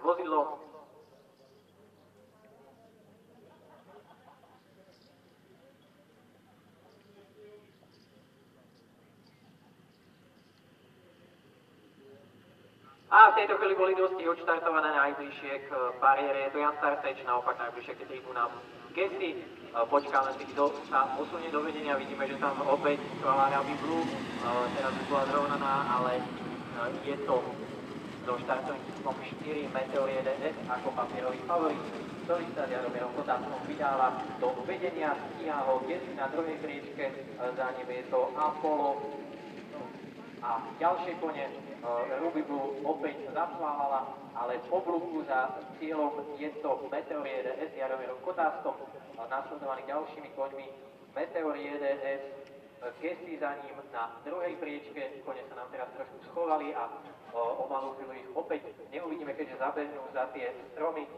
vozidlo. A v tejto chvíli boli dosti odštartované najbližšie k bariére. Je to Jan Tarteč, naopak najbližšie k tribúnám Gessi. Počkáme si, kto sa posunie do vedenia. Vidíme, že tam opäť skvelá Ravi Blue. Teraz by bola zrovnaná, ale je to so štartovým číslom 4 Meteor 1S ako papierový favorit, ktorý sa s Jaromírom Kotáckom vydáva do vedenia. Stíha ho Gessi na druhej priečke, za ním je to Apollo a ďalšie kone. Ruby Blue opäť zacvávala, ale po Bluku za cieľom je to Meteor 1S s Jaromírom Kotáckom, nasledovaný ďalšími koňmi. Meteor 1S, Gessi za ním na druhej priečke, kone sa nám teraz trošku schovali a o malú chvíľu ich opäť neuvidíme, keďže zabehnú za tie stromy.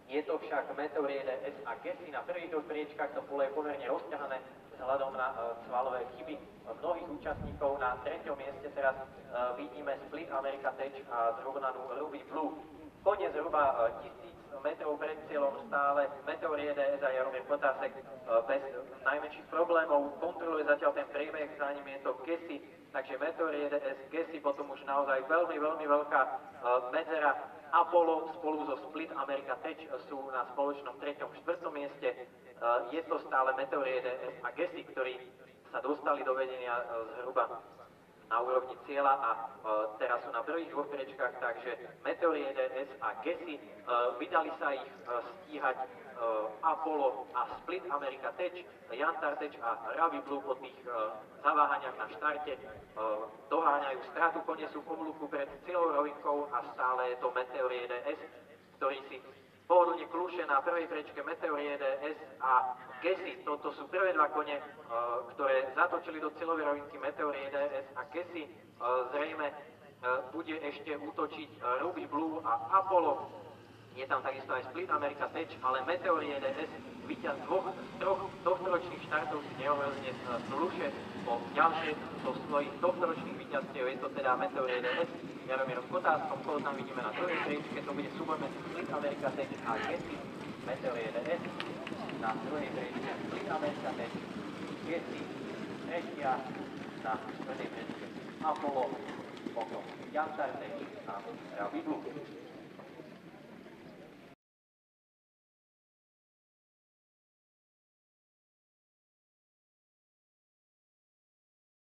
Je to však Meteor 1S a Gessi na prvých dvoch priečkách, to pole je pomerne rozťahané vzhľadom na svalové chyby mnohých účastníkov. Na treťom mieste teraz vidíme Split America Tech a zrovnanú Ruby Blue. Kone zhruba 1000 metrov pred cieľom stále Meteor 1S a Jaromír Kotácek bez najmenších problémov. Kontroluje zatiaľ ten priebeh, za ním je to Gessi, takže Meteor 1S, Gessi, potom už naozaj veľmi veľká medzera. Apollo spolu so Split America Tech sú na spoločnom 3. 4. mieste. Je to stále Meteor 1S a Gessi, ktorí sa dostali do vedenia zhruba na úrovni cieľa a teraz sú na prvých dvoch priečkách, takže Meteor 1S a Gessi. Vydali sa ich stíhať Apollo a Split America Tech, Jan Tarteč a Ravi Blue po tých zaváhaniach na štarte doháňajú stratu, kone sú v oblúku pred cieľovou rovinkou a stále je to Meteor 1S, ktorý si pohodlne klúše na prvej priečke. Meteor 1S a Gessi, toto sú prvé dva kone, ktoré zatočili do cieľovej rovinky. Meteor 1S a Gessi, zrejme bude ešte útočiť Ruby Blue a Apollo. Je tam takisto aj Split America Tech, ale Meteor 1S, víťaz troch tohtoročných štartov, si neohrozne sluše po ďalšie zo svojich tohtoročných víťazstiev. Je to teda Meteor 1S s Jaromírom Kotáckom, koho tam vidíme na druhej priečke, to bude súboj medzi Split America Tech a Gessi. Meteor 1S na druhej priečke, Split America Tech, Gessi, tretia na štvrtej priečke Apollo, potom Jan Tarteč a Ravi Blue.